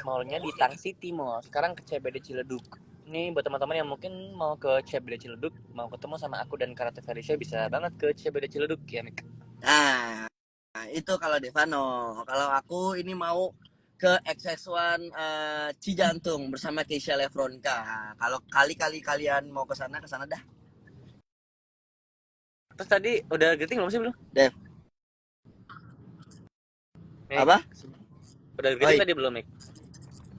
Mallnya di Tang City Mall. Sekarang ke CBD Ciledug. Ini buat teman-teman yang mungkin mau ke CBD Ciledug, mau ketemu sama aku dan Karate Felicia, bisa banget ke CBD Ciledug ya, Mik. Nah, itu kalau Devano. Kalau aku ini mau ke XX1 Cijantung bersama Keisha Lefronka. Kalau kali-kali kalian mau ke sana dah. Terus tadi udah greeting belum sih belum? Dev, Mik, apa? udah Oh, greeting tadi belum, Mik?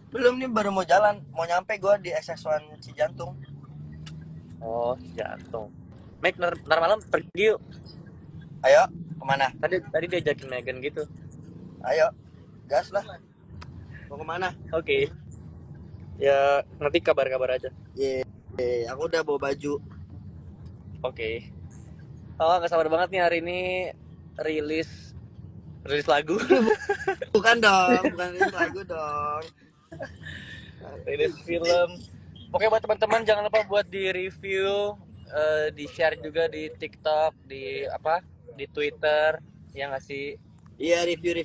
belum nih, baru mau jalan. Mau nyampe gue di XX1 Cijantung. Oh, jantung. Mik, ntar malam pergi yuk. Ayo, kemana? Tadi diajakin Megan gitu. Ayo, gas lah. Mau kemana? Oke. Ya, nanti kabar-kabar aja. Ye, aku udah bawa baju. Oke. Oh, gak sabar banget nih hari ini rilis lagu. Bukan dong, bukan ini lagu dong. Rilis film. Oke, buat teman-teman jangan lupa buat di review, di share juga di TikTok, di Twitter, ya nggak sih? Iya, review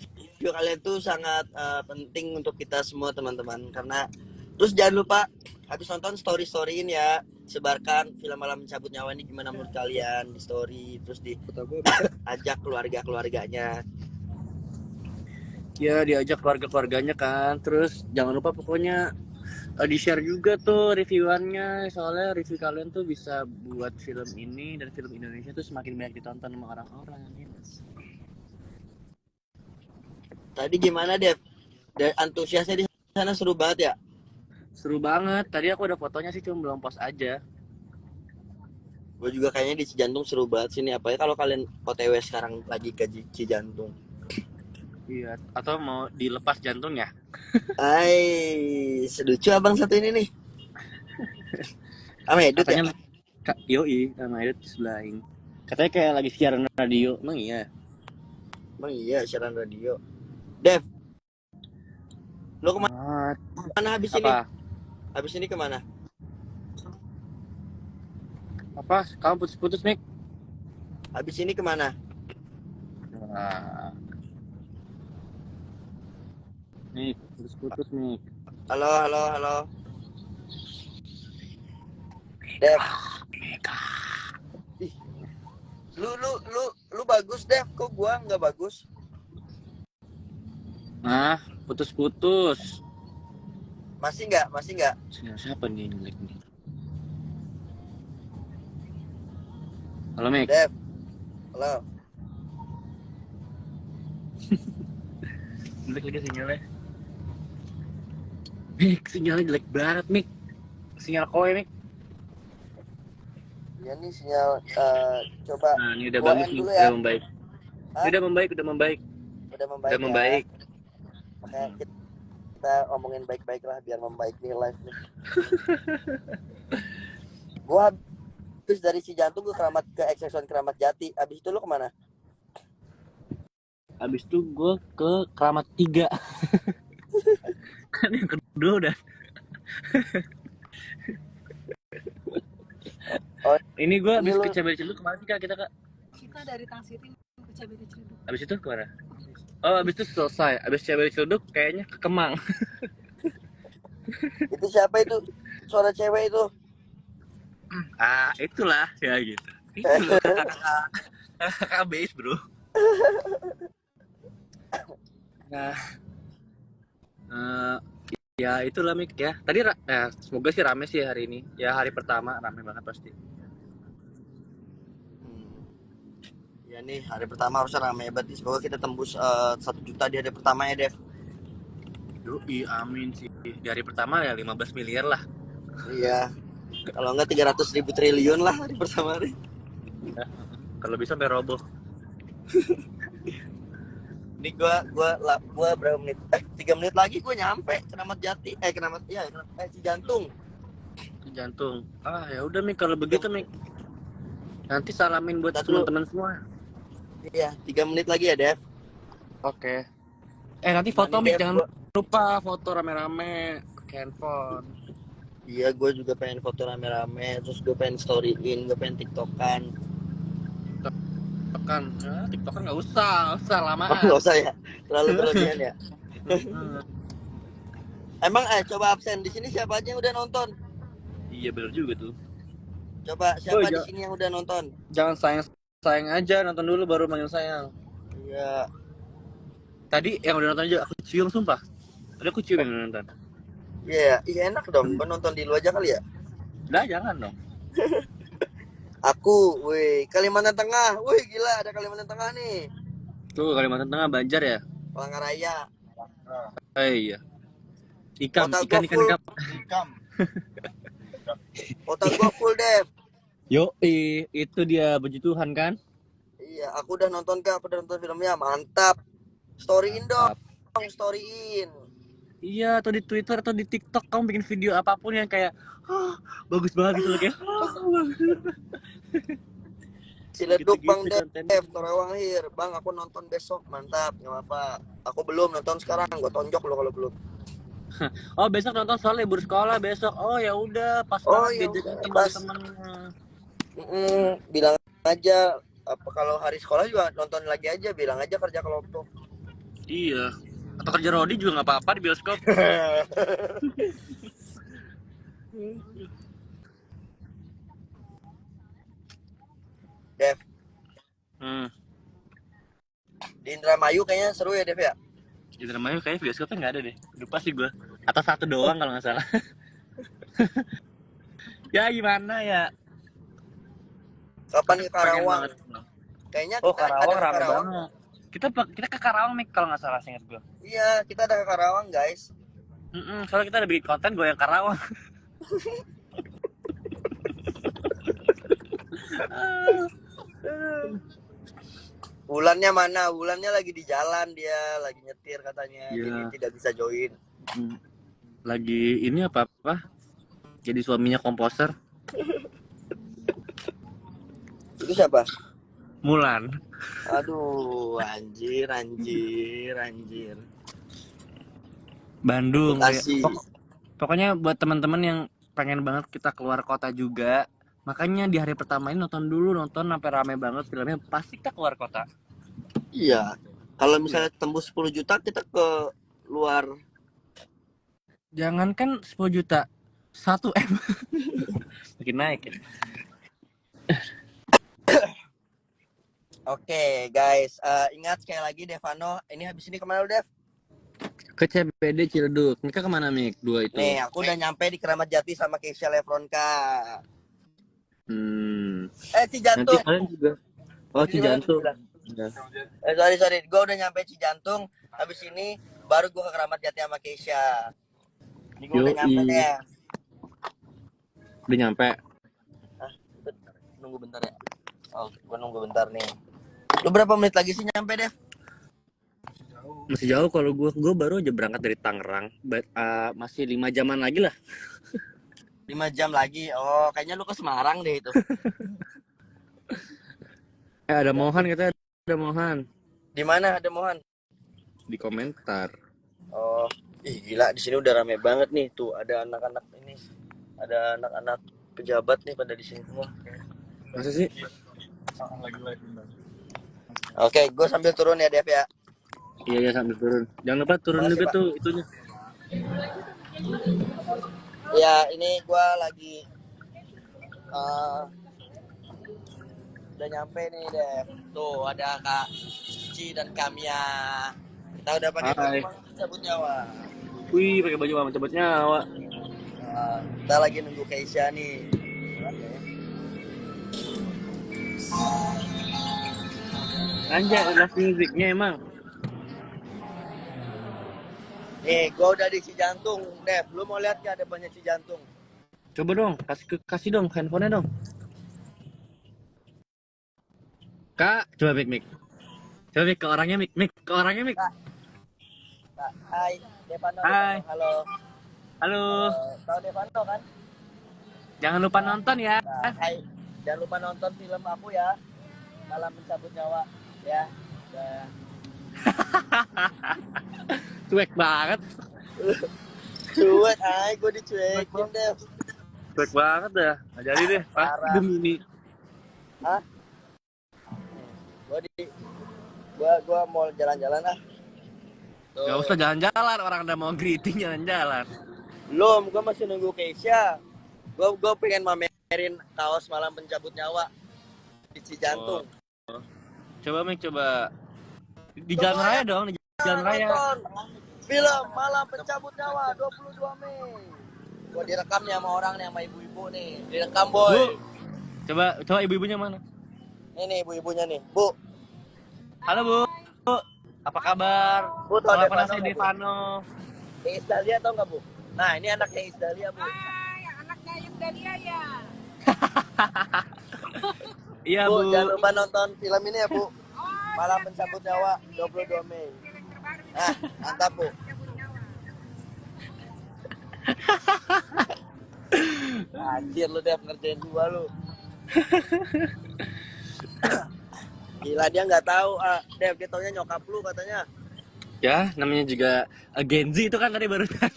kalian tuh sangat penting untuk kita semua teman-teman. Karena terus jangan lupa habis nonton storyin ya, sebarkan film Malam Mencabut Nyawa ini gimana menurut kalian di story, terus diajak keluarganya. Ya diajak keluarganya kan. Terus jangan lupa pokoknya di share juga tuh reviewannya. Soalnya review kalian tuh bisa buat film ini dan film Indonesia tuh semakin banyak ditonton sama orang-orang. Yes. Tadi gimana Dev? Antusiasnya di sana seru banget ya? Seru banget. Tadi aku ada fotonya sih, cuma belum post aja. Gue juga kayaknya di Cijantung seru banget sih nih. Apalagi kalau kalian OTW sekarang lagi ke Cijantung. Iya, atau mau dilepas jantung ya? Seducu abang satu ini nih. Sama Edut ya? Katanya yoi sama Edit di sebelahin. Katanya kayak lagi siaran radio. Emang iya? Bang iya, siaran radio. Dev, lo kemana habis ini? Apa? Habis ini kemana? Apa? Kamu putus-putus, Mik? Habis ini kemana? Nah. Mik, putus-putus, Mik. Halo. Dev. Ih, lu bagus Dev, kok gua nggak bagus? Nah, putus-putus. Masih nggak? Siapa nih yang jelek nih? Halo, Mik. Dev, halo. Jelek lagi sinyalnya. Mik, sinyalnya jelek banget, Mik. Sinyal kowe, Mik. Ya nih sinyal, coba. Nah, ini udah Gua bagus end nih, dulu ya. udah membaik. Hah? Udah membaik. Udah Udah membaik. ya. Makanya kita omongin baik-baik lah biar membaik nih live nih. Gua habis dari Cijantung ke XX1 Keramat Jati. Abis itu lu kemana? Abis itu gue ke Keramat 3. Kan yang kedua udah. Oh, ini gue abis lu... ke CBD Ciledug kemana sih, Kak, kita, Kak? Kita dari Tang City ke CBD Ciledug. Abis itu kemana? Oh, abis itu selesai. Abis CBD Ciledug kayaknya ke Kemang. Itu siapa itu? Suara cewek itu? Itulah ya gitu. Itu kakak base, bro. Nah, ya itulah, Mik ya. Tadi semoga sih rame sih hari ini. Ya hari pertama rame banget pasti. Ya nih hari pertama harusnya rame banget. Semoga kita tembus 1 juta di hari pertama ya Dev. Yoi, amin sih. Di hari pertama ya 15 miliar lah. Iya. Kalau enggak 300.000 triliun lah hari pertama nih. Ya, kalau bisa sampai roboh. Ini gua berapa menit? 3 menit lagi gua nyampe Keramat Jati. Cijantung. Jantung. Ya udah, Mik, kalau begitu, Mik. Nanti salamin buat teman-teman semua. Iya, 3 menit lagi ya, Dev. Oke. Nanti foto, Mik, jangan lupa foto rame-rame pakai handphone. Iya, gue juga pengen foto rame-rame, terus gue pengen storyin, gue pengen tiktokan. TikTokan nggak usah lamaan. Nggak usah ya, terlalu berlebihan ya. Emang coba absen di sini siapa aja yang udah nonton? Iya bener juga tuh. Coba Oh, siapa di sini yang udah nonton? jangan sayang aja, nonton dulu baru manggil sayang. Iya. Tadi yang udah nonton aja aku cium sumpah. Tadi aku cium yang udah nonton. Iya, iya enak dong. Gua nonton di lu aja kali ya. Lah jangan dong. Aku, wih, Kalimantan Tengah. Wih, gila ada Kalimantan Tengah nih. Tuh Kalimantan Tengah Banjar ya. Palangkaraya. Iya. Ikam, Kota ikan gua ikan full. ikam. Kota gua full, Dev. Yo, itu dia puji Tuhan kan? Iya, aku udah nonton Kak. Aku udah nonton filmnya. Mantap. Storyin dong. Mantap. Storyin. Iya, atau di Twitter atau di TikTok kamu bikin video apapun yang kayak bagus banget gitu loh kayak. Ciledug Gitu-gitu Bang konten. Dev, Karawang Hir. Bang, aku nonton besok. Mantap, nggak apa. Aku belum nonton sekarang. Gua tonjok lo kalau belum. Oh, besok nonton soal libur sekolah besok. Oh, ya udah, pas Oh, banget ya diajakin udah, sama pas. temennya. Bilang aja. Apa kalau hari sekolah juga nonton lagi aja. Bilang aja kerja kelompok. Iya. Atau kerja Rodi juga nggak apa-apa di bioskop. Dev, Hmm. di Indramayu kayaknya seru ya Dev ya. Di Indramayu kayaknya bioskopnya nggak ada deh. Lupa sih gue. Atau satu doang kalau nggak salah. Ya gimana ya? Kapan ke Pengen Karawang? banget. Kayaknya Oh, kita ada Karawang ke rame Karawang. banget. Kita ke Karawang Mik kalau nggak salah seingat gue. Iya, kita ada ke Karawang guys. Soalnya kita ada bikin konten gue yang Karawang. Wulannya mana? Wulannya lagi di jalan, dia lagi nyetir katanya. Iya. Jadi tidak bisa join. Lagi ini apa? Jadi suaminya komposer. Itu siapa? Mulan. Aduh, anjir. Bandung. Bekasi. Pokoknya buat teman-teman yang pengen banget kita keluar kota juga, makanya di hari pertama ini nonton sampai rame banget filmnya, pasti kita keluar kota. Iya. Kalau misalnya tembus 10 juta kita ke luar. Jangankan 10 juta, 1 M. Makin naik ya. Oke, guys. Ingat sekali lagi Devano, ini habis ini kemana lu, Dev? Ke CBD Ciledug. Nika kemana Mik? 2 itu. Nih, aku udah nyampe di Keramat Jati sama Keisha Lefronka. Nanti Cijantung. kalian juga. Oh, Cijantung. Sorry. Gue udah nyampe Cijantung. Habis ini baru gue ke Keramat Jati sama Keisha. Ini gue udah nyampe deh. Udah nyampe. Nunggu bentar ya. Oh, gue nunggu bentar nih. Lu berapa menit lagi sih nyampe deh? Masih jauh kalau gue baru aja berangkat dari Tangerang. Masih 5 jaman lagi lah. 5 jam lagi. Oh, kayaknya lu ke Semarang deh itu. Ada Mohan katanya, ada Mohan. Di mana ada Mohan? Di komentar. Oh, gila di sini udah rame banget nih. Tuh ada anak-anak ini. Ada anak-anak pejabat nih pada di sini semua. Masa sih? Oke, gue sambil turun ya Dev ya. Iya sambil turun. Jangan lupa turun Makasih, juga Pak. tuh itunya. Ya, ini gue lagi udah nyampe nih Dev. Tuh ada Kak Cici dan Kamia. Kita udah pakai baju cabut nyawa. Wih, pakai baju mama cabut nyawa. Kita lagi nunggu Keisha nih. Anjay, live musicnya emang. Nih, gue udah di Cijantung, Dev. Lu mau lihat gak depannya Cijantung? Coba dong, kasih dong handphonenya dong. Kak, coba Mik. Coba Mik ke orangnya Mik ke orangnya Mik. Kak, hai, Devano. Hai. Halo. Halo. Tahu Devano kan? Jangan lupa nonton ya. Nah, hai, jangan lupa nonton film aku ya. Malam Mencabut Nyawa ya. Cuek banget. Cuek, gue dicuekin Dev. Cuek banget dah. Nggak jadi deh. Parah. Demi Hah? Gue mau jalan-jalan ah. Gak usah jalan-jalan, orang udah mau greeting jalan-jalan. Belum, gue masih nunggu Keisha. Gue pengen mamerin kaos malam pencabut nyawa di Cijantung. Coba Mik, coba di jalan raya dong, di jalan raya. Nonton film Malam Pencabut Nyawa 22 Mei. Gue direkam nih sama orang nih, sama ibu-ibu nih. Direkam, boy. Coba ibu-ibunya mana? Ini ibu-ibunya nih. Bu. Halo Bu. Apa kabar? Bu, tau Nama Devano saya nggak, Bu? Devano. Iis Dahlia tau nggak, Bu? Nah, ini anaknya Iis Dahlia, Bu. Yang anaknya Iis Dahlia ya. Iya Bu, Bu. jangan lupa nonton film ini ya, Bu. Oh, Malam siap, Pencabut siap, Nyawa siap. Ini 22 Mei. film terbaru ini. Nah, mantap, Bu. Pencabut nyawa. Anjir lu, Dev, ngerjain gua lu. Gila, dia nggak tahu. Dev, dia taunya nyokap lu katanya. Ya, namanya juga Gen Z itu kan tadi barusan.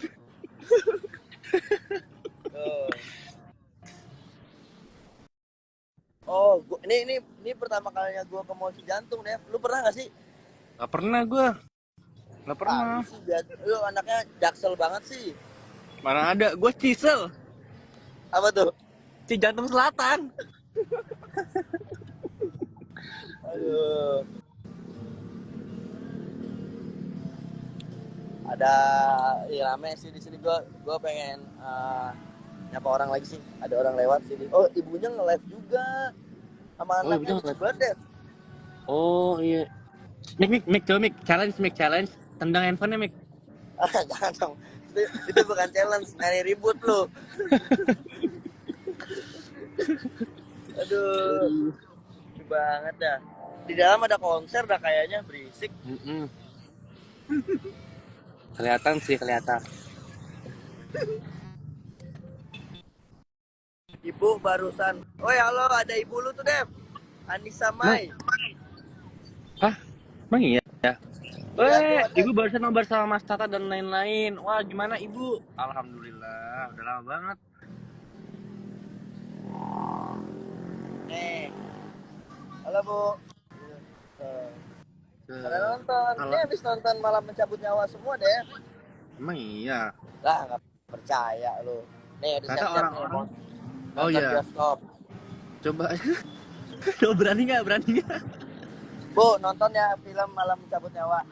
Oh, ini pertama kalinya gua ke Mall Cijantung, Dev. Lu pernah nggak sih? Gak pernah gue. Gak pernah. Lu anaknya jaksel banget sih. Mana ada? Gue Cisel. Apa tuh? Cijantung Selatan. Aduh. Ada rame sih di sini. Gua pengen nyapa orang lagi sih. Ada orang lewat sini. Oh, ibunya nge-live juga sama anaknya. Birthday. Oh iya. Mik, coba Mik challenge. Tendang handphonenya Mik. Jangan dong. Itu bukan challenge, nyari ribut lu. Aduh. Lucu banget dah. Di dalam ada konser dah kayaknya, berisik. Kelihatan. Ibu barusan. Oh ya, halo, ada ibu lu tuh, Dev. Anissa Mai. Hah? Emang iya? Ibu barusan nobar sama Mas Tata dan lain-lain. Wah, gimana Ibu? Alhamdulillah, udah lama banget. Nih. Halo, Bu. Ada nonton. Ini habis nonton Malam Mencabut Nyawa semua, Dev. Emang iya? Lah, nggak percaya lu. Nih, ada siap-siap orang-orang. Oh iya. Bioskop. Coba. Coba berani nggak? Bu, nonton ya film Malam Mencabut Nyawa.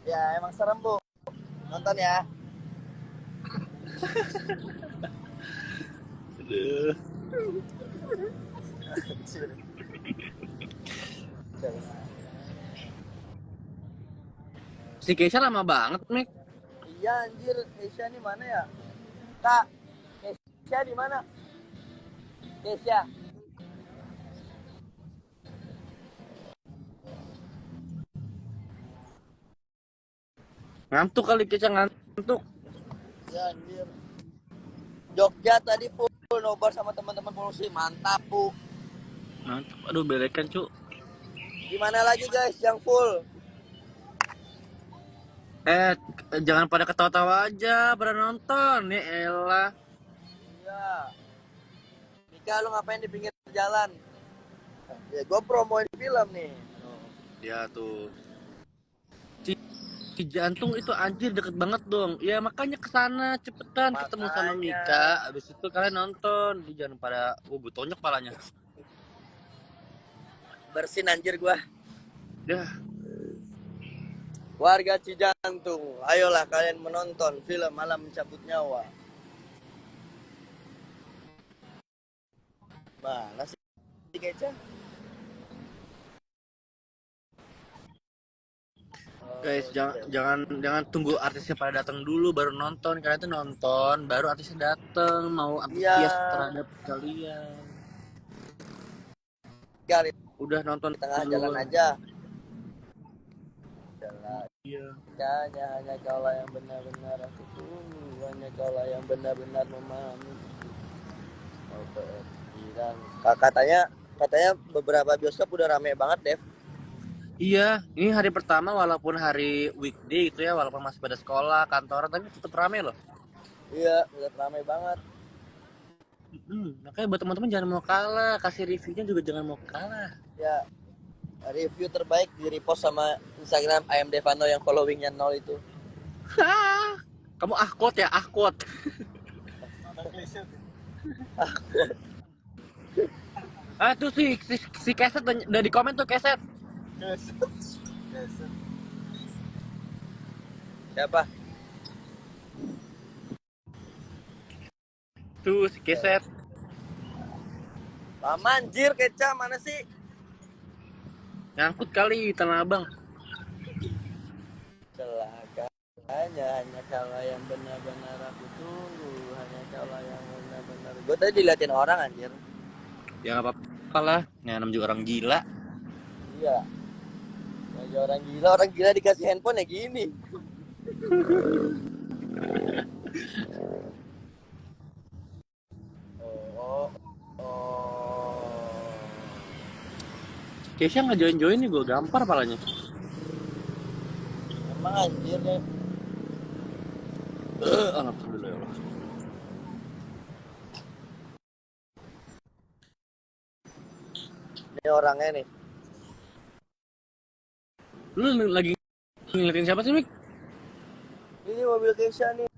Ya, emang serem, Bu. Nonton ya. Si Keisha lama banget, Mek. Iya, anjir. Keisha nih mana ya? Kak, Keisha di mana? Keisha. Ngantuk kali Keisha, ngantuk. Ya, anjir. Jogja tadi full nobar sama teman-teman polusi. Mantap, Bu. Ngantuk. Aduh, belekan, Cuk. Gimana lagi, guys, yang full? Jangan pada ketawa-tawa aja, pada nonton. Ya elah. Iya. Mika, lu ngapain di pinggir jalan? Ya, gue promoin film nih. Ya tuh. Cijantung itu anjir deket banget dong. Ya makanya kesana cepetan ketemu sama Mika. Abis itu kalian nonton. Jangan pada butonyok palanya. Bersin anjir gua. Dah. Warga Cijantung, ayolah kalian menonton film Malam Mencabut Nyawa. Mana sih Keca? Guys, jangan tunggu artisnya pada datang dulu baru nonton. Kalian tuh nonton baru artisnya datang, mau antusias terhadap kalian. Kali udah nonton di tengah jalan aja. Iya. Hanya kaulah yang benar-benar aku tunggu, hanya kaulah yang benar-benar memahami. Katanya beberapa bioskop udah rame banget, Dev. Iya, ini hari pertama walaupun hari weekday gitu ya, walaupun masih pada sekolah, kantoran, tapi tetap rame loh. Iya, udah rame banget. Makanya buat teman-teman jangan mau kalah, kasih reviewnya juga jangan mau kalah. Ya, review terbaik di repost sama Instagram IM Devano yang followingnya 0 itu. Hah, kamu ahkot ya, ahkot. Tuh si Keset udah di komen tuh, Keset. Siapa? Tuh si Keset. Manjir Keca mana sih? Nyangkut kali Tanah Abang. Celakanya hanya kalau yang benar-benar aku tunggu, hanya kalau yang benar-benar. Gue tadi diliatin orang anjir. Ya nggak apa-apa lah, nanam juga orang gila. Iya. Lagi orang gila dikasih handphone ya gini. Oh. Kesha nggak join nih, gue gampar palanya. Emang anjir deh. Alhamdulillah ya Allah. Ini orangnya nih. Lu lagi ngeliatin siapa sih, Mik? Ini mobil Kesha nih.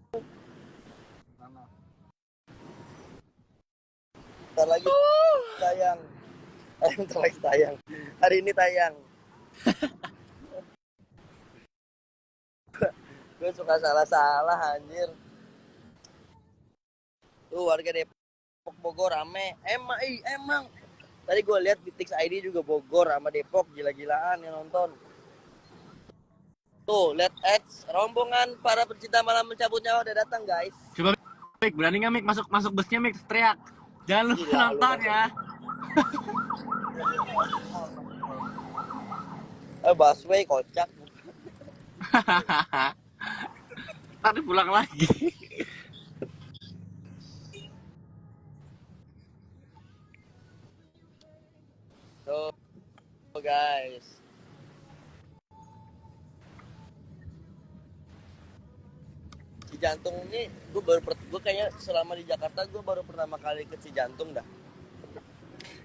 Ntar lagi tayang. Ntar lagi tayang. Hari ini tayang. Gue suka salah-salah anjir. Tuh warga Depok Bogor rame. Emang. Tadi gue lihat di Tix ID juga Bogor sama Depok gila-gilaan yang nonton. Tuh, lihat X rombongan para pecinta malam mencabut nyawa udah datang, guys. Coba Mik, berani nggak Mik masuk busnya Mik, teriak. Jangan lupa Gila, nonton ya. Busway kocak. Tadi pulang lagi. Tuh, guys. Cijantung ini gue kayaknya selama di Jakarta gue baru pertama kali ke Cijantung dah.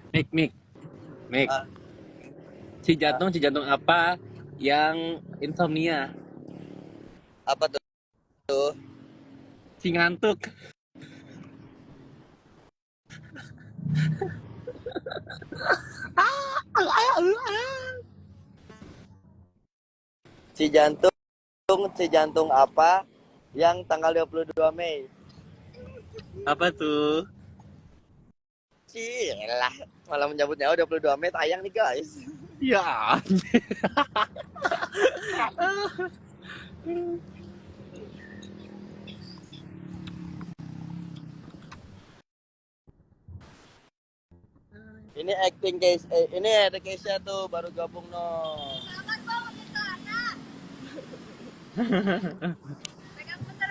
Mik. Ah. Cijantung apa yang insomnia? Apa tuh? Si ngantuk. Cijantung apa yang tanggal 22 Mei? Apa tuh? Cilah, malam menyambut nyawa 22 Mei tayang nih, guys. Ya. Ini acting guys. Ini ada Kesha tuh baru gabung no. Pegang bentar.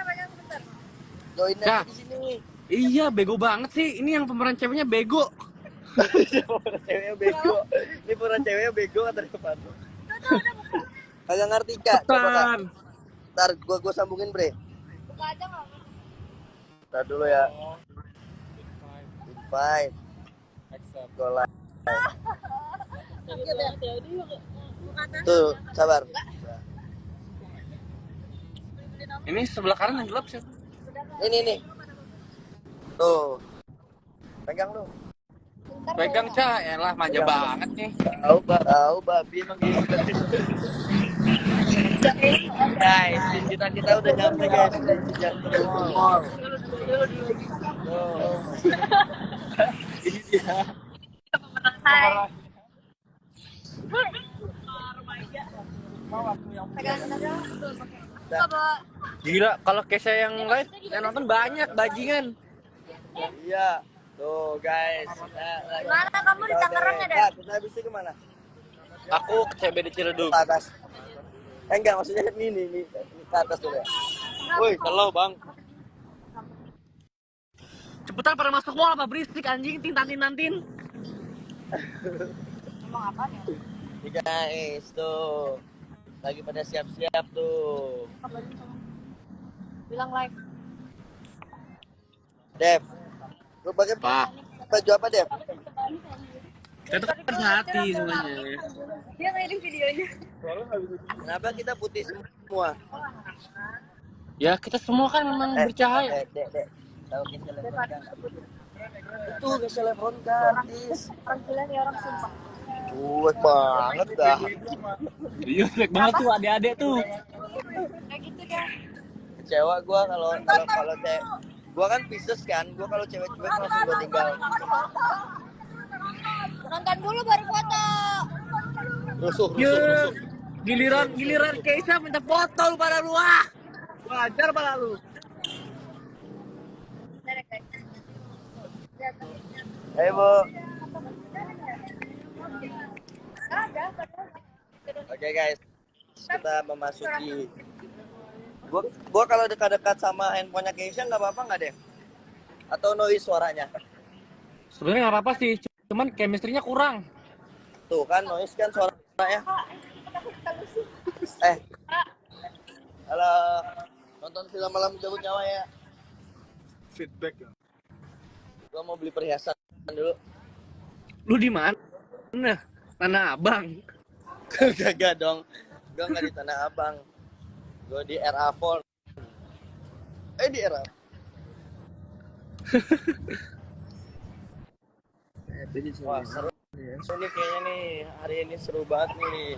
Join Kak. aja di sini. Iya, bego banget sih. Ini yang pemeran ceweknya bego. Pemeran ceweknya bego. Ini pemeran ceweknya bego kata depan. Kagak ngerti Kak. Coba Kak. Ntar gua sambungin bre. Buka aja nggak? Ntar dulu ya. Invite. Accept. Go live. Tuh, sabar. Ini sebelah kanan yang gelap sih. Ini. Tuh. Pegang lu. Pegang Ca, elah manja banget nih. Tahu babi emang gitu. Guys, kita udah nyampe guys di Jantung Mall. Ini dia. Hai. Pegang aja. Gila, kalau Kesha yang live, yang nonton banyak, bajingan. Iya. Tuh guys. Mana kamu di Tangerang ya, Dad? Kita habisnya kemana? Aku ke CBD Ciledug. Ke atas. Enggak, maksudnya ini ke atas dulu ya. Woi, halo Bang. Cepetan pada masuk mall apa berisik anjing, tintin. Emang apa ya? Nih guys, tuh. Lagi pada siap-siap tuh. Bilang live. Dev. Lu pakai baju apa, Dev? Kita tuh kan hati semuanya. Dia nggak di videonya. Kenapa kita putih semua? Ya kita semua kan memang bercahaya. Dek. Tahu kita selebgram kan? Itu ke selebgram kan, artis. Orang gila nih orang sumpah. Cuek banget dah. Iya, jelek banget tuh adik-adik tuh. Kayak gitu dah. Kecewa gua kalau cewek. Gua kan Pisces kan, gua kalau cewek cuek langsung gua tinggal. Nonton dulu baru foto. Rusuh. Giliran Keisha minta foto lu pada lu ah. Wajar pada lu. Ayo, Bu. Oke, guys. Kita memasuki. Gua kalau dekat-dekat sama handphonenya Keisha nggak apa-apa nggak deh? Atau noise suaranya? Sebenarnya nggak apa-apa sih, cuman chemistry-nya kurang. Tuh kan noise kan suaranya. Halo. Nonton film Malam Cabut Nyawa ya. Feedback. Gua mau beli perhiasan dulu. Lu di mana? Tanah Abang. Gak dong. Gua nggak di Tanah Abang. Gua di RA Phone. Di RA. Wah, seru nih kayaknya nih. Hari ini seru banget nih.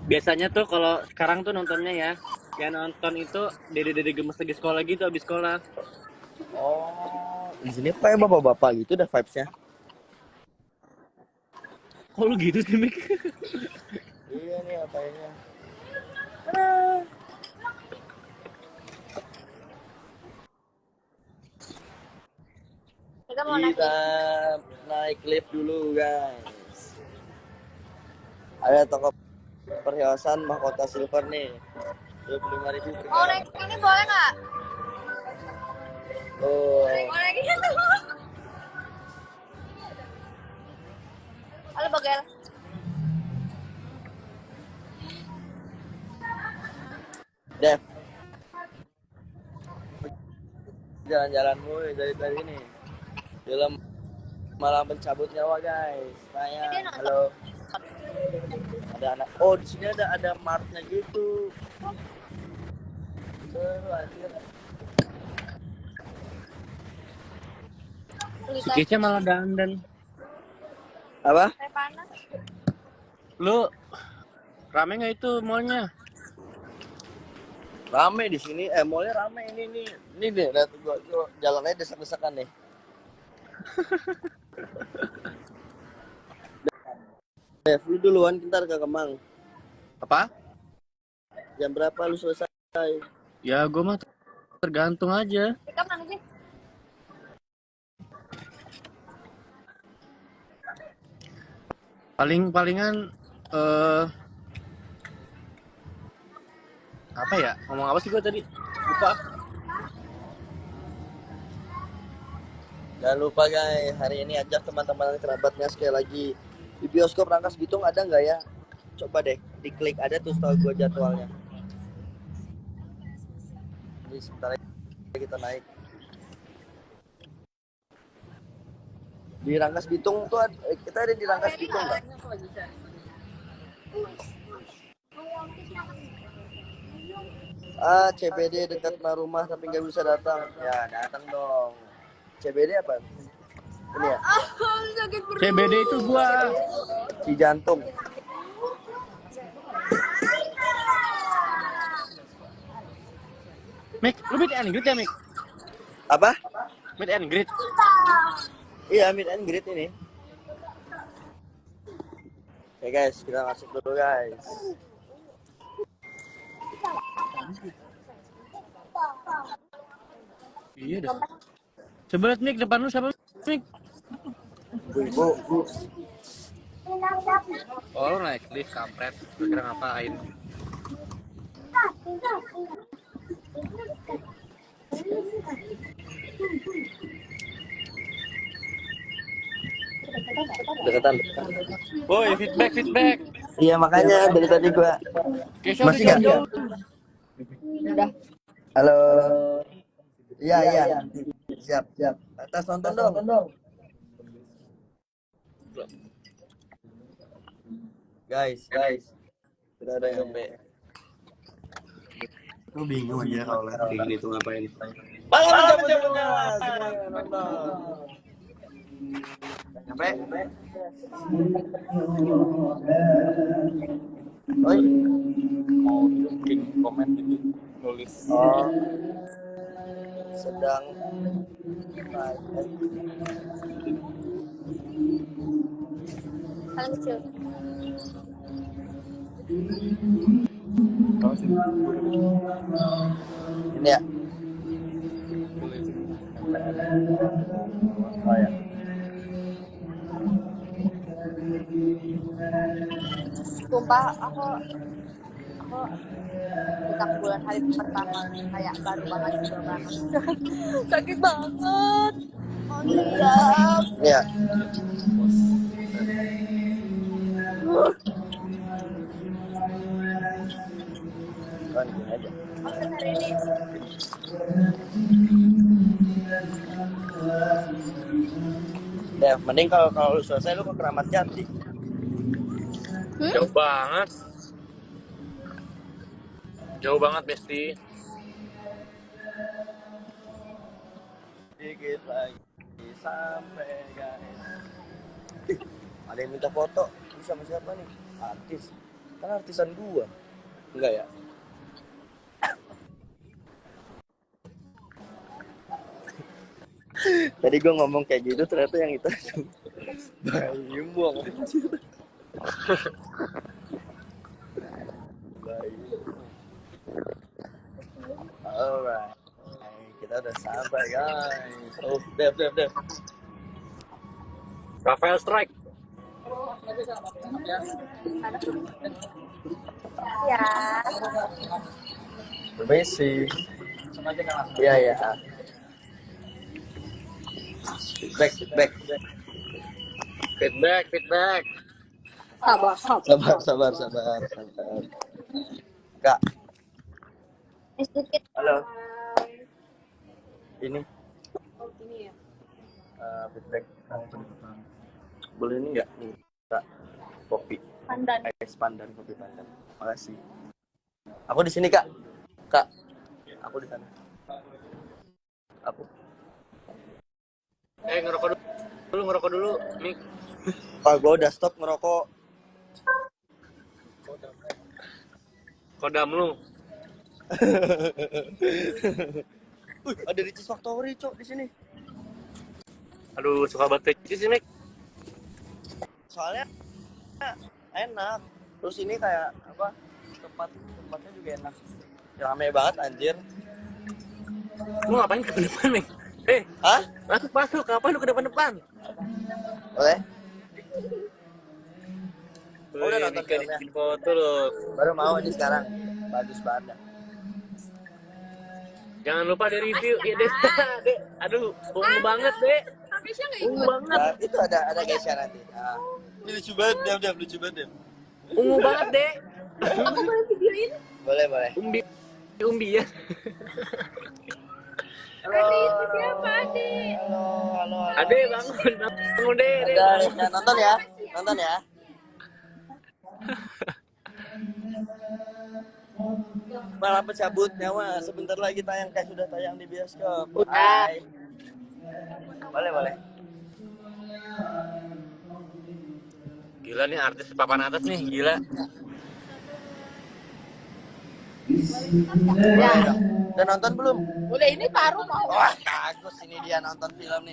Biasanya tuh kalau sekarang tuh nontonnya ya, yang nonton itu dede-dede gemes lagi sekolah gitu abis sekolah. Oh, di sini kayak bapak-bapak gitu dah vibes-nya. Kok lu gitu sih, Mik? Iya nih apanya. Kita mau naik. Kita naik lift dulu, guys. Ada toko perhiasan mahkota silver nih. 25.000 per Mau naik ini boleh nggak? Oh, Mau naik itu. Halo Bagel. Dev. Jalan-jalanmu dari tadi nih. Film Malam Pencabut Nyawa, guys. Tanya, halo. Ada anak. Oh, di sini ada martnya gitu. Seru anjir. Si Keisha malah dandan. Apa? Saya panas. Lu rame nggak itu mallnya? Rame di sini. Mallnya rame ini nih. Ini deh, lihat gua jalannya desak-desakan nih. Dev, lu duluan ntar ke Kemang. Apa? Jam berapa lu selesai? Ya gue mah tergantung aja. Kita mana sih? Palingan apa ya? Ngomong apa sih gue tadi? Lupa. Jangan lupa guys, hari ini ajak teman-teman dan kerabatnya sekali lagi. Di bioskop Rangkas Bitung ada nggak ya? Coba deh, diklik ada tuh setahu gue jadwalnya. Jadi sebentar lagi kita naik. Di Rangkas Bitung tuh kita ada di Rangkas Bitung nggak? CBD dekat rumah tapi nggak bisa datang. Ya datang dong. CBD apa? Ini ya? CBD itu gua. Si jantung. Mik, lu meet and greet ya, Mik? Apa? Meet and greet. Iya, meet and greet ini. Oke guys, kita masuk dulu guys. Iya dah. Coba lihat Mik, depan lu siapa, Mik? Bu. Oh, lu naik lift kampret. Kira ngapain? Deketan. Boy, feedback. Iya makanya dari tadi gua. Keisha Masih nggak? jauh. Udah. Halo. Iya. Siap. Atas nonton dong. Guys. Sudah ada yang sampai. Lu bingung aja kalau live kayak gini tuh ngapain. Malam mencabut nyawa. Semuanya nonton. Sampai. Oi. Mau bikin komen gitu, nulis. Oh. Sedang Paling kecil. Tahu sih. ini ya. Oh ya. Sumpah aku tentang bulan hari pertama kayak baru banget gitu banget. Sakit banget. Oh iya. Iya. Kan gini aja. Maksud hari ini Ya, mending kalau lu selesai lu ke Keramat Jati. Jauh banget Besti. Dikit lagi sampai guys. Ada yang minta foto. Ini sama siapa nih? Artis. Kan artisan gua. Enggak ya? Tadi gua ngomong kayak gitu ternyata yang itu bayi buang. Alright. Kita udah sampai guys. Oh, Dev. Rafael Strike. ya. Permisi. Iya. Feedback. Sabar. Kak, Sedikit. halo. Ini Oh, ini ya. feedback. Boleh ini nggak? Nih, Kak. Kopi. Pandan. Kopi pandan. Makasih. Aku di sini, Kak. Aku di sana. Aku. Ngerokok dulu, Mik. Pak, gue udah stop ngerokok. Kodam lu. Ada Ricis Factory, Cok, di sini. Aduh, suka banget Ricis sih, Mik. Soalnya enak. Terus ini kayak apa? Tempatnya juga enak. Rame banget anjir. Lu ngapain ke depan, Mik? Hah? Masuk. Ngapain lu ke depan? Boleh? Udah nonton Mika filmnya? bikin foto lu. Baru mau ini sekarang. Bagus banget. Jangan lupa di review. Ya, Dek. Aduh, ungu banget, Dek. Ungu banget. Nah, itu ada guysnya nanti. Nah. Ini lucu banget, lucu banget. Ungu banget, Dek. Aku boleh videoin? Boleh. Umbi ya. Ade itu siapa Ade? Halo. Ade bangun deh. Ada nonton ya. Malam Pencabut Nyawa sebentar lagi tayang, kayak sudah tayang di bioskop. Hai. Boleh. Gila nih artis papan atas nih, gila. Ya. Udah nonton belum? Udah ini baru mau. Wah, bagus ini dia nonton film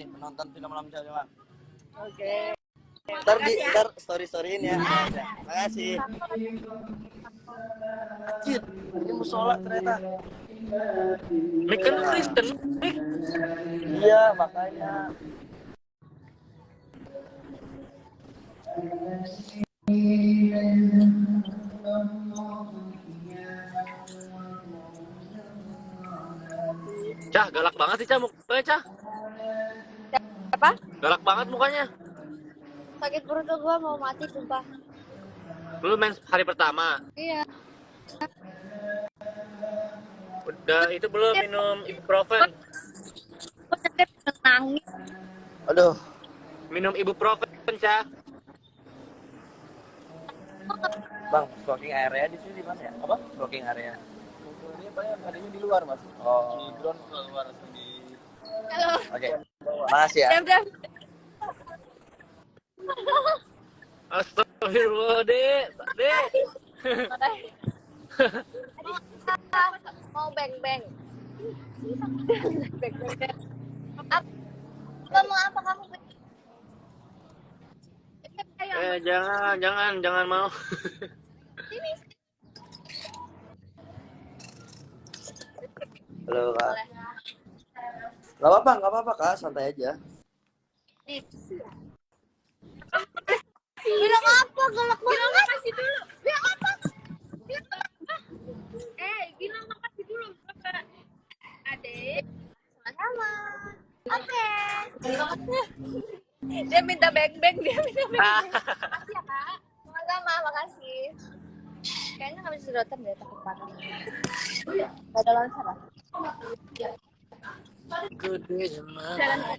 Malam Nyawa. Oke. Ntar story-storyin ya. Makasih. Anjir, ini musola ternyata. Mik kan Kristen, Mik. Iya, makanya. Cah, galak banget sih, Cah, mukanya, Cah. Apa? Galak banget mukanya. Sakit perut gua mau mati sumpah. Lu main hari pertama. Iya. Udah itu belum minum ibuprofen. Gua sakit nangis. Aduh. Minum ibuprofen, Cah. Bang, smoking area di sini di mana ya? Apa? Smoking area. Ini banyak adanya di luar mas. Oh. Di ground keluar langsung di. Halo. Oke. Makasih ya. Udah. Astagfirullah, Dek. Mau beng-beng. Beng-beng. Apa mau apa kamu? Jangan mau. Sini. Halo, Kak. Boleh. Gak apa-apa, Kak. Santai aja. Bilang apa? Galak banget. Bilang makasih dulu. Bilang apa? Bilang makasih dulu. Adek. Sama-sama. Oke. Dia minta beng-beng. Makasih ya, Kak. Sama-sama, makasih. Kayaknya nggak bisa sedotan deh, takut panas. Gak ada lancar lah.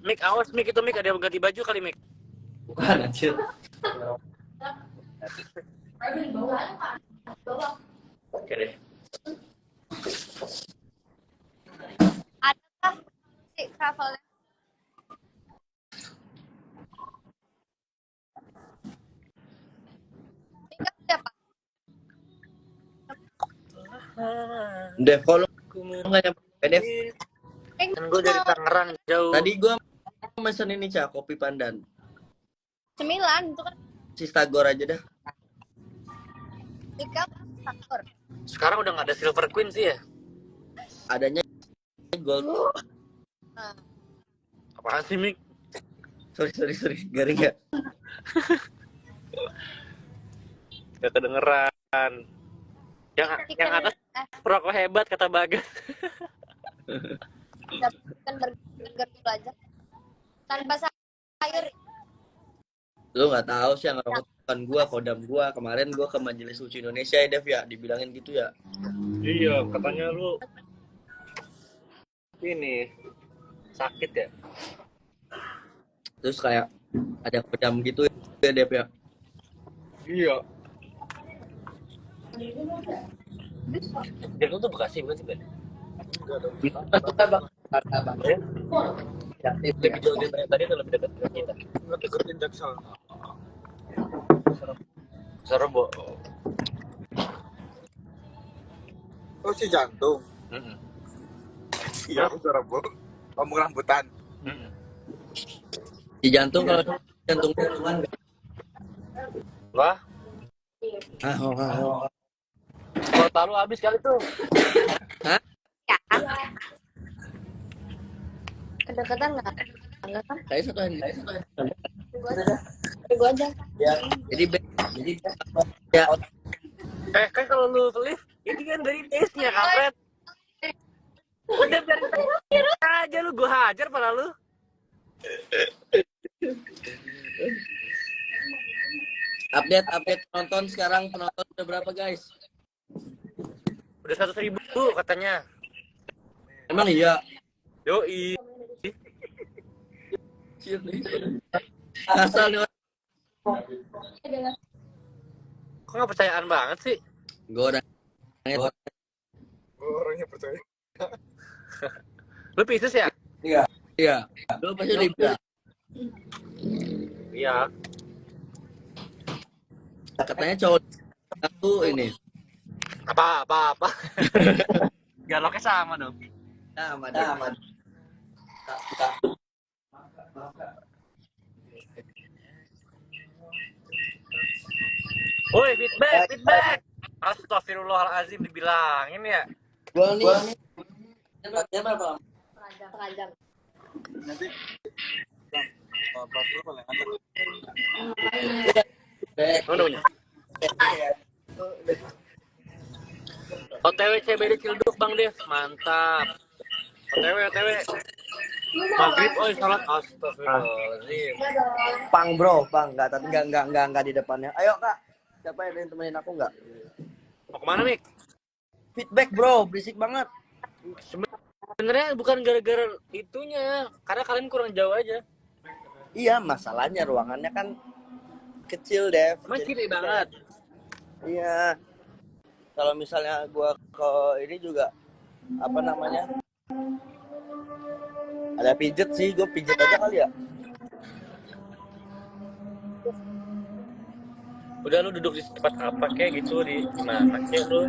Mik, awas Mik, itu Mik ada yang ganti baju kali Mik. Bukan, anjir. Oke deh. Ada kah si travelnya? Tinggal siapa? Dev, kok lu nggak nyampe Dev? Kan gue dari Tangerang jauh. Tadi gue mesen ini, Cak, kopi pandan. 9 itu kan Sistagor aja dah. Ika Sakor. Sekarang udah nggak ada Silver Queen sih ya? Adanya gold. Apaan sih Mik? Sorry. Garing ya? Gak kedengeran. Yang atas perokok hebat kata Bagas. Kan burger dulu aja. Tanpa sayur. Lu nggak tahu sih yang bukan gua, kodam gua. Kemarin gua ke Majelis Lucu Indonesia ya, Dev ya, dibilangin gitu ya. Iya, katanya lu ini sakit ya? Terus kayak ada kodam gitu ya, Dev ya. Iya. Dia tuh Bekasi bukan sih, Ben? Bang. Ya, lebih jauh dari tadi tuh lebih dekat ke kita. Nggak deketin Jaksel. Serbo. Oh si jantung. Iya, aku Sorabo. Ngomong rambutan. Di jantung kalau jantung cuman Wah, oh. kota lu habis kali tuh. Ya. Kedekatan nggak? Enggak kan? Kayak satu hari. Gue aja. Ya. Jadi ya. Kan kalau lu lift, ini kan dari taste-nya, kampret. Udah biarin aja lu, gua hajar pada lu. Update penonton sekarang, penonton udah berapa guys? Udah 100.000 katanya. Emang iya? Yoi. Asal nih. Kok nggak percayaan banget sih? Gue Orangnya percaya. Lu Pisces ya? Iya. Lu pasti Libra. Iya. Katanya cowok aku ini. Apa? Galoknya sama dong. Sama. Woi, feedback. Astagfirullahalazim dibilangin ya. Gua nih. Dia berapa lama? Setengah jam. Nanti. Bapak lu paling antar. Mana punya? OTW CBD Cilduk Bang Dev, mantap. OTW. Maghrib, sholat. Astagfirullahaladzim. Pang bro, tapi enggak di depannya. Ayo Kak, siapa yang temenin aku enggak? Mau kemana Mik? Feedback bro, berisik banget. Sebenarnya bukan gara-gara itunya, karena kalian kurang jauh aja. Iya, masalahnya ruangannya kan kecil, Dev. Emang Jadi kiri banget. iya. Kalau misalnya gua ke ini juga apa namanya? Ada pijet sih, gua pijet aja kali ya. Udah lu duduk di tempat apa kayak gitu di mana kayak lu.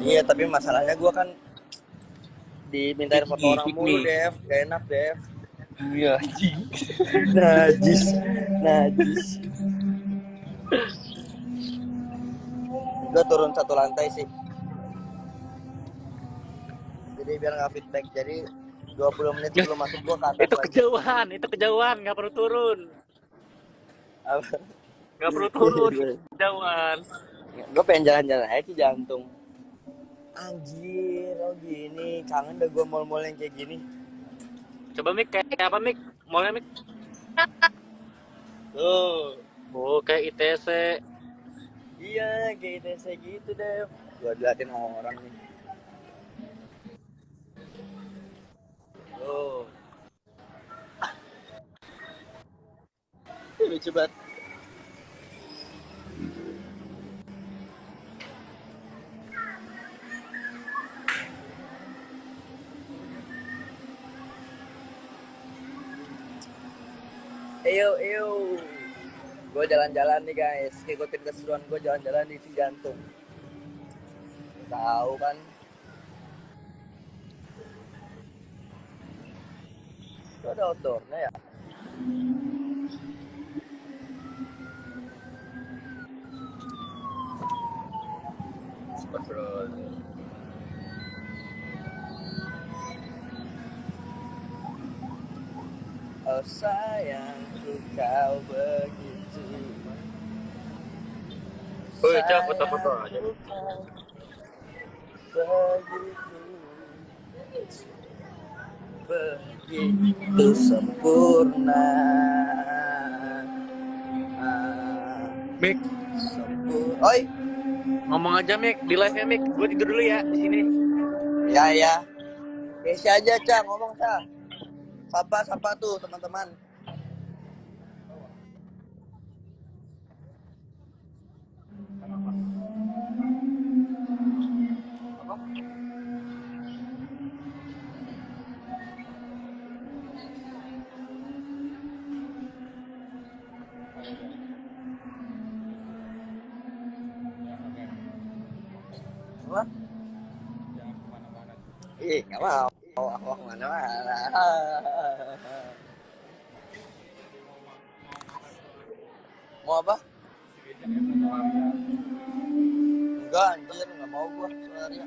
Iya, tapi masalahnya gua kan dimintain foto orang mulu, Dev. Gak enak, Dev. Iya. Najis. Najis. Gua turun 1 lantai sih. Jadi biar nggak feedback. Jadi 20 menit sebelum masuk gua ke atas Itu lagi. kejauhan, nggak perlu turun. Apa? Nggak perlu turun, kejauhan. Gue pengen jalan-jalan aja ke Jantung. Anjir, oh gini. Kangen dah gue mall-mall yang kayak gini. Coba Mik, kayak apa Mik? Mallnya Mik? Tuh. Oh, kayak ITC. Iya, kayak ITC gitu deh. Gue diliatin orang nih. Tuh. Lucu banget. Eyo. Gue jalan-jalan nih guys. Ikutin keseruan gue jalan-jalan di Jantung. Tahu kan? Itu ada outdoornya ya? Oh sayangku kau begitu. Oh, Cak, foto-foto aja. Begitu sempurna. Mik, Oi, ngomong aja Mik, di live-nya Mik. Gue tidur dulu ya di sini. ya. Isi aja Cak, ngomong Cak. Sapa tuh teman-teman. Apa? Ih, nggak mau. Aku kemana-mana. Mau apa? Enggak anjir, nggak mau gua Solaria.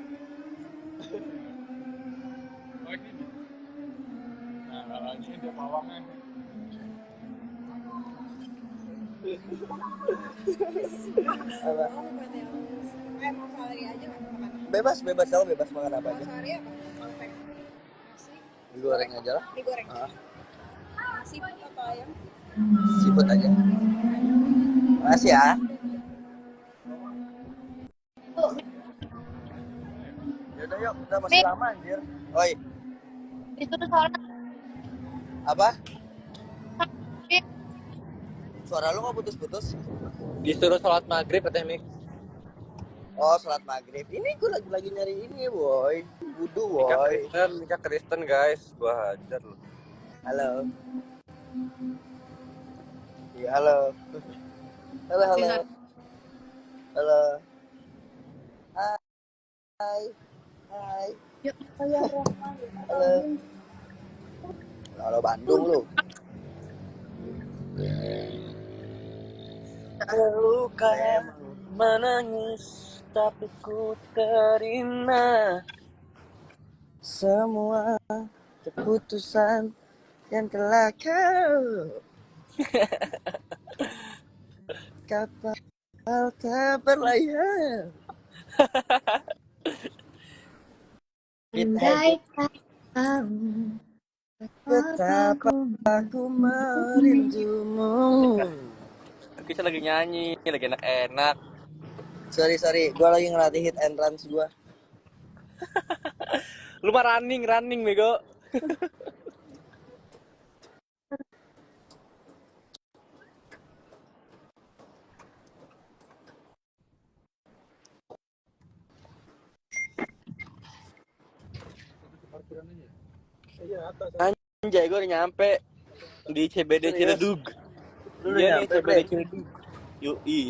Nah, ini dia pawangnya. Apa? Mau salary aja nggak makan? Bebas tahu bebas makan apa aja. Salary apa? Mau pakai nasi, Digoreng aja lah. digoreng. Ah, Nasi atau ayam? seafood aja. Makasih ya. Yaudah yuk, kita masih lama anjir. Oi, Itu tuh soalnya apa? Suara lu kok putus-putus? Disuruh sholat maghrib katanya Mik. Oh, sholat maghrib. Ini gue lagi nyari ini, boy. Wudu, Nikah Kristen guys. Gua hajar lu. Halo. Iya, halo. Halo. Halo. Hai. Halo. Halo Bandung lu. Luka menangis tapi ku terima Semua keputusan yang telah kau kapal tak berlayar. andai tahu Betapa aku merindumu. kita lagi nyanyi, lagi enak-enak. Sorry, gue lagi ngelatih hit and runs gue. Lu mah running bego. Iya, atas. Anjay, gue udah nyampe di CBD Serius? Ciledug. Lu udah Iya nih nyampe, CBD Bre? Ciledug. Yoi.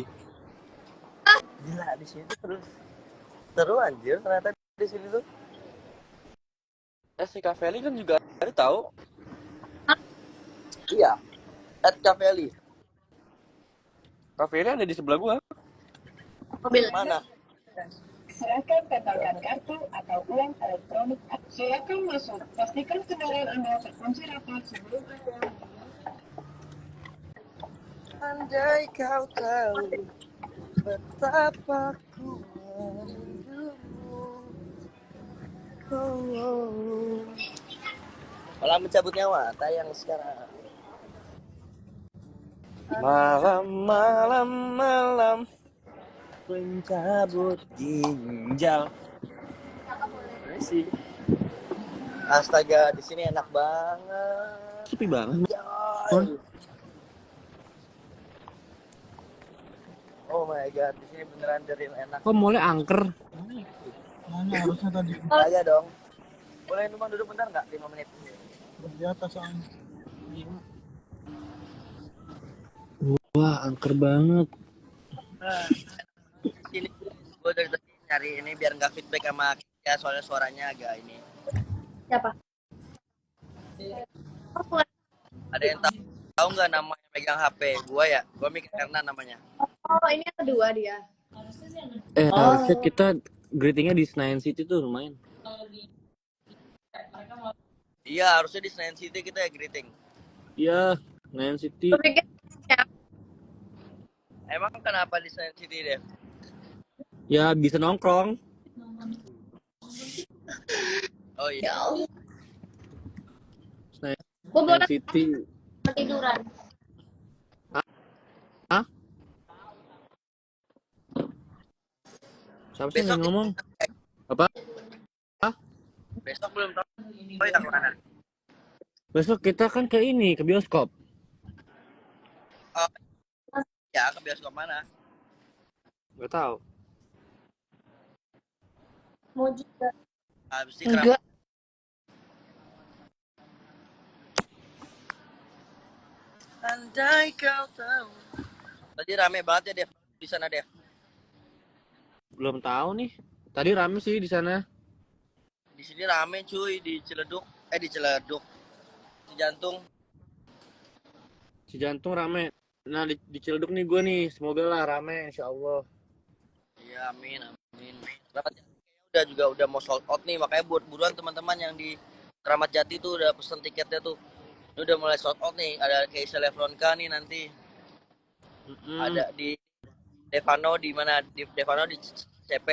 Gila di sini terus seru anjir ternyata di sini tuh. SK Valley kan juga ada tahu. Iya. At Cavelli. Cafe ada di sebelah gua. Mobil. Mana? Silakan tebalkan kartu atau uang elektronik. Silakan masuk. Pastikan kendaraan Anda terkunci rapat sebelum Anda. Andai kau tahu betapa ku merindumu. Oh. Malam mencabut nyawa tayang sekarang. Malam pencabut ginjal. Sih. Astaga, di sini enak banget. Sepi banget. Joy. Oh my god, di sini beneran real enak. Kok mulai angker? Mana harusnya tadi Saya dong. Boleh numpang duduk bentar nggak? 5 menit. di atas soalnya. Wah, angker banget. Sini gue dari tadi nyari ini biar nggak feedback sama ya soalnya suaranya agak ini. Siapa? Ada yang tahu nggak nama yang megang HP gua ya? Gua mikir karena namanya. Oh, ini yang kedua dia. Harusnya kita greetingnya di Senayan City tuh lumayan. Iya, harusnya di Senayan City kita ya greeting. Iya, Senayan City. Gue pikir ya. Emang kenapa di Senayan City deh? Ya bisa nongkrong. Oh iya. Ya Allah. Senayan Gue boleh City. tiduran. Hah? Siapa sih yang ngomong? Apa? Besok belum tahu. Oh yang mana? Besok kita kan ke ini, ke bioskop. Oh, ya ke bioskop mana? Gak tahu. Mau juga. Habis ini Enggak. Andai kau tahu. Tadi rame banget ya Dev di sana Dev. Belum tahu nih. Tadi rame sih di sana. Di sini rame cuy di Ciledug. Di Ciledug. Di Jantung. Si Jantung rame. Nah di Ciledug nih gue nih. Semoga lah rame insya Allah. Iya amin amin. Keramat Jati udah mau sold out nih, makanya buruan teman-teman yang di Keramat Jati tuh udah pesen tiketnya tuh. Ini udah mulai sold out nih. Ada Keisha Lefronka nih nanti. Ada di Devano di mana? Di Devano di CP.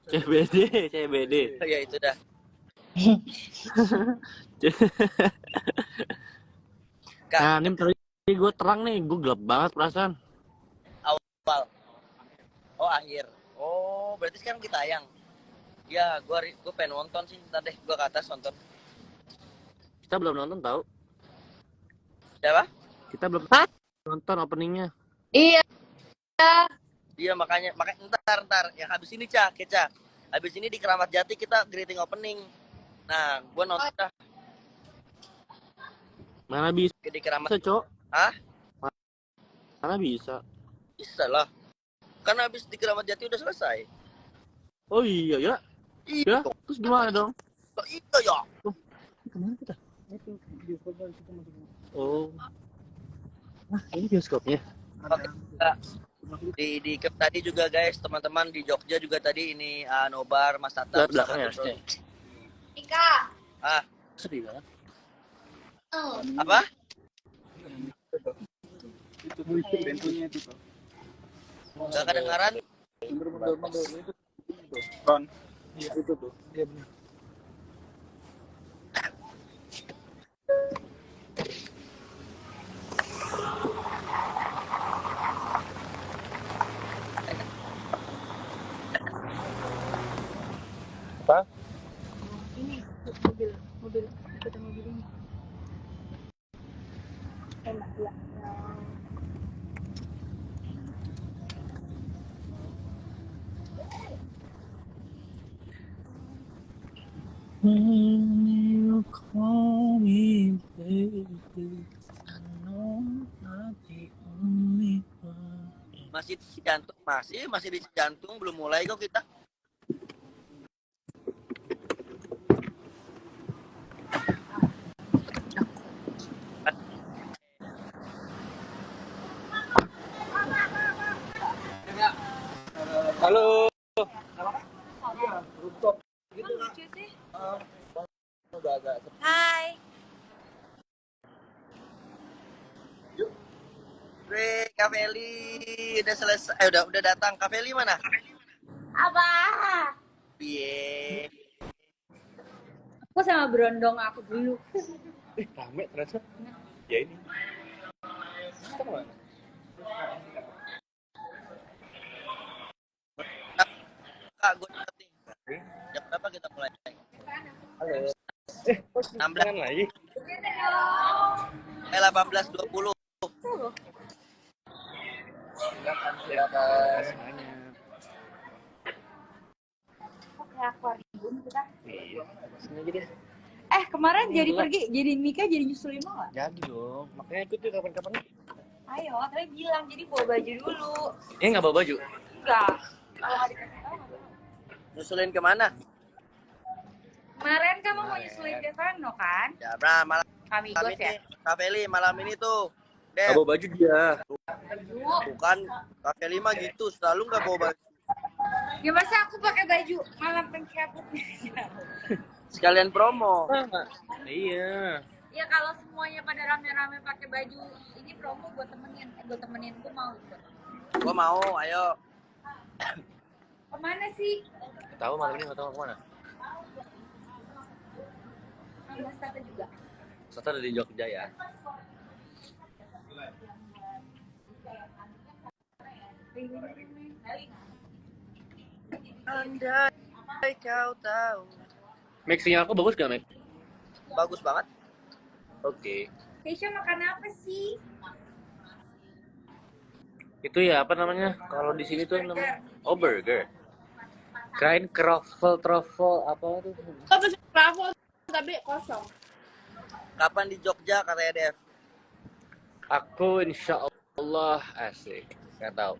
CBD. Ya itu dah. Nah ini tadi gue terang nih. Gue gelap banget perasaan. Awal. Oh akhir. Oh berarti sekarang kita tayang. Ya gue pengen nonton sih. Ntar deh gue ke atas nonton. Kita belum nonton tahu. Siapa? Kita belum nonton openingnya. Iya. Iya makanya ntar yang habis ini Ca. Habis ini di Keramat Jati kita greeting opening. Nah, gue nonton dah Mana bisa di Keramat. Cok? Hah? Mana bisa? Bisa lah. Kan habis di Keramat Jati udah selesai. Oh iya ya. Iya. Ya, terus gimana dong? Iya ya. Kemana kita? Oh. Nah, ini bioskopnya. Oke. Di tadi juga guys, teman-teman di Jogja juga tadi ini Nobar, Mas Tata. Belakangnya. Ika. Ah, Sedih banget. apa? Itu bentunya itu tuh. Gak kedengaran? Bener itu. Kon. Iya itu tuh. Iya benar. Apa? ini mobil ikutan mobil ini. Enak ya. When you call me baby, I know I'm the only one. Masih di Cijantung, masih di Cijantung, belum mulai kok kita. Halo. Lucu sih. Hai. Kak Feli udah selesai, udah datang. Kak Feli mana? Apa? Piye. Aku sama berondong aku dulu. Rame terasa. Ya ini. Kak, gue dapet nih. Jam berapa kita mulai? Halo. 16 lagi. 18.20. Silakan semuanya. Oke, akuarium kita. Iya, sini aja deh. Kemarin jadi pergi, jadi Mika jadi nyusulin lo nggak? Jadi dong, makanya ikut tuh kapan-kapan. Ayo, tapi bilang jadi bawa baju dulu. Nggak bawa baju. Enggak. Kalau nggak dikasih tahu nggak tahu. Nyusulin kemana? Kemarin kamu mau nyusulin Devano kan? Ya, malam Amigos ini, ya? Kak Feli malam ini tuh. Nggak Dev, bawa baju dia. bukan Kak Feli mah gitu, selalu nggak bawa baju. Ya masa aku pakai baju malam pencabut? Sekalian promo. Iya. Ya kalau semuanya pada rame-rame pakai baju ini promo buat temenin tuh mau ikut. Gua mau, ayo. Kemana sih? Tahu malam ini nggak tahu kemana. Mas Tata juga. Satu ada di Jogja ya. Andai kau tahu. Make sinyal aku bagus gak, Make? Bagus banget. Oke. Keisha makan apa sih? Itu ya apa namanya? Kalau di sini tuh namanya burger. Kirain truffle apa tuh? Travel tapi kosong. Kapan di Jogja katanya Dev? Aku insya Allah asik. Nggak tahu.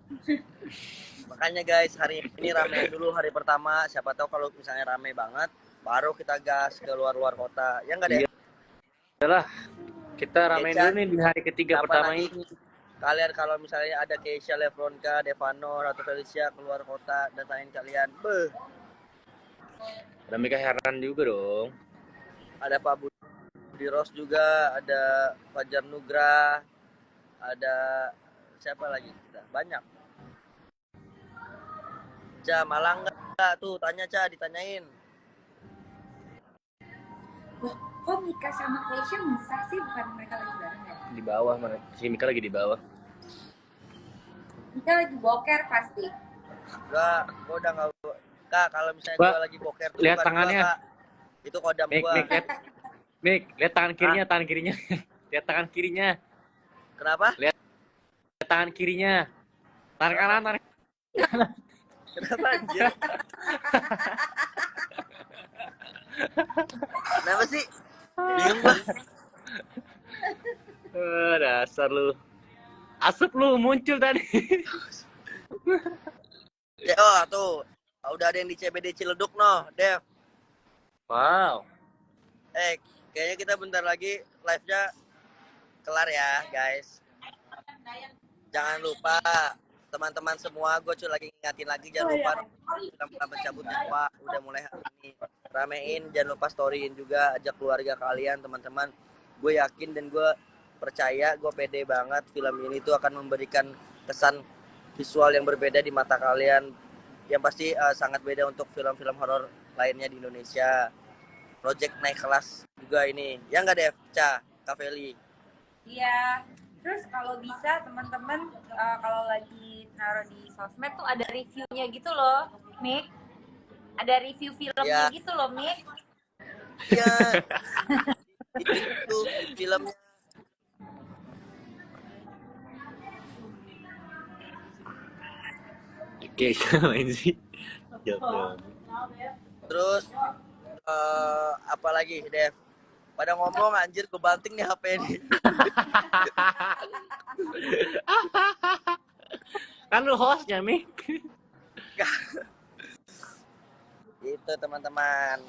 Makanya guys, hari ini ramein dulu hari pertama. Siapa tahu kalau misalnya rame banget, baru kita gas ke luar-luar kota. Ya nggak deh? Adalah kita ramein Keisha, dulu nih di hari ketiga kapan pertama nanti ini. kalian kalau misalnya ada Keisha, Levronka, Devano, Ratu Felicia keluar kota, datangin kalian. Beuh. Ada Mika Heran juga dong. Ada Pak Budi Ros juga, ada Fajar Nugrah, ada siapa lagi kita? Banyak. Ca, Malang nggak? Tuh, tanya Ca, ditanyain. Kok Mika sama Keisha bisa sih? Bukan mereka lagi bareng ya? Di bawah mana? Si Mika lagi di bawah. Mika lagi boker pasti. Enggak, gua udah nggak. Kak, kalau misalnya Ba, gua lagi boker tuh lihat bukan tangannya. gua, Kak. Itu kodam gua. Mik, lihat tangan kirinya, tangan kirinya. Lihat tangan kirinya. Kenapa? Lihat tangan kirinya. Tangan kanan, tangan. Kenapa anjir? Kenapa sih? Bingung gua. Dasar lu. Asap lu muncul tadi. Ya, oh, tuh. Udah ada yang di CBD Ciledug noh, Dev. Wow. Kayaknya kita bentar lagi live-nya kelar ya, guys. Jangan lupa teman-teman semua, gue cuma lagi ngingatin lagi, jangan lupa film Mencabut Nyawa udah mulai hari ini. Ramein, jangan lupa storyin juga, ajak keluarga kalian, teman-teman. Gue yakin dan gue percaya, gue pede banget film ini tuh akan memberikan kesan visual yang berbeda di mata kalian, yang pasti sangat beda untuk film-film horor lainnya di Indonesia. Project naik kelas juga ini, ya nggak Dev, Ca, Kak Feli? Iya. Terus kalau bisa teman-teman kalau lagi naruh di sosmed tuh ada reviewnya gitu loh, Mik. Ada review filmnya Ya. gitu loh, Mik. Iya. Itu filmnya. Oke, main sih. Jawab. Terus apa lagi, Dev? Pada ngomong anjir, gue banting nih HP ini. Kan lu hostnya, Mik. Gitu teman-teman.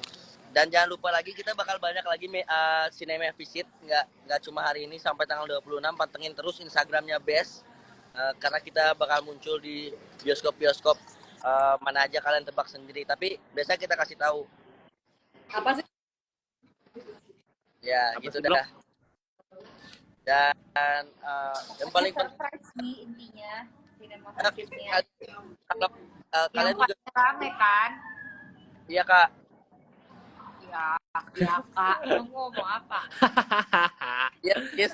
Dan jangan lupa lagi kita bakal banyak lagi cinema visit, nggak cuma hari ini, sampai tanggal 26. Pantengin terus Instagramnya Best, karena kita bakal muncul di bioskop-bioskop mana aja, kalian tebak sendiri. Tapi biasa kita kasih tahu. Apa sih? Ya, Apa gitu sih, dah. Dan yang paling penting surprise sih intinya cinema visitnya. kalau Yang kalian juga, paling rame kan? iya Kak, Ya kak, lu ngomong apa? yes.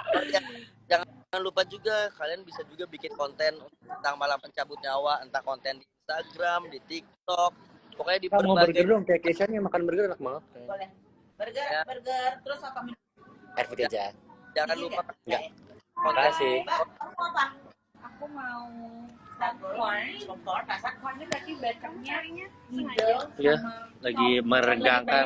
Oh, ya, jangan lupa juga kalian bisa juga bikin konten tentang malam pencabut nyawa, entah konten di Instagram, di TikTok, pokoknya di Mau burger berbagai. dong, kayak Keisha nih makan burger enak banget. Boleh. Burger, Ya. burger, terus apa minum? Air putih aja. Jangan lupa Enggak. konten. Makasih. Aku apa? Aku mau popcorn. Popcornnya berarti butternya middle Iya, sama lagi meregangkan.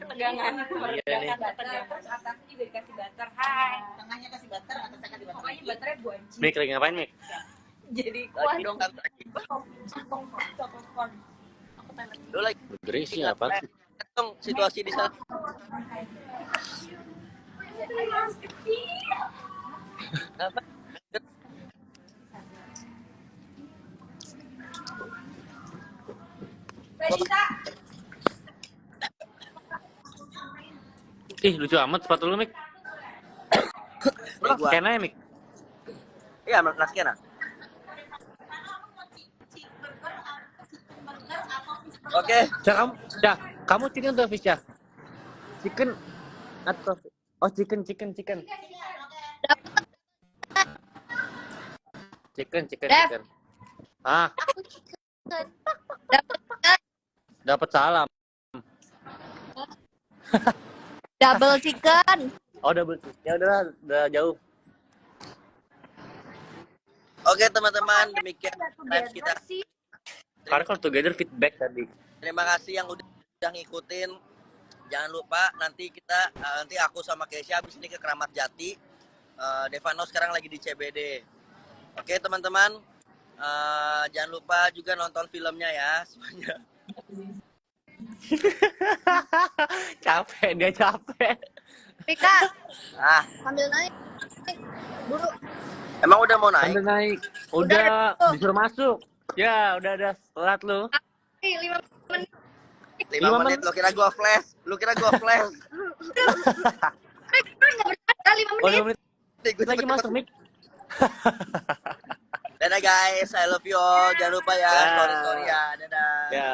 ketegangan. Iya nih. Butter, terus atasnya juga dikasih butter. Hai. Tengahnya kasih butter, atasnya kasih butter. Pokoknya butternya buanci. Mik lagi ngapain, Mik? Jadi kuah Lagi dong. lagi. Popcorn. Aku pengen. Lu lagi Burger sih apa? dong situasi di sana. Apa? Ih, lucu amat sepatu lu, Mik. Nih gua. Scan aja, Mik. Iya, nasken ah. Oke, Kamu chicken atau fish ya? Chicken atau chicken. Chicken. Ah, dapat salam. Double chicken. Oh, double. Ya udah jauh. oke teman-teman, demikian live kita. Karena kalau together feedback tadi. Terima kasih yang udah ngikutin. Jangan lupa nanti aku sama Keisha habis ini ke Keramat Jati. Devano sekarang lagi di CBD. Oke teman-teman, jangan lupa juga nonton filmnya ya semuanya. Dia capek. Pika, Ah, sambil naik. Buru. emang udah mau naik? Udah naik. Udah disuruh masuk. Ya, udah ada telat lu. 5 menit. 5 menit. Lu kira gua flash? Ada 5 Oh, menit. 5 menit. Lagi masuk, Mik. Dadah guys, I love you all. Jangan lupa ya, Ya. story ya. Dadah. Ya.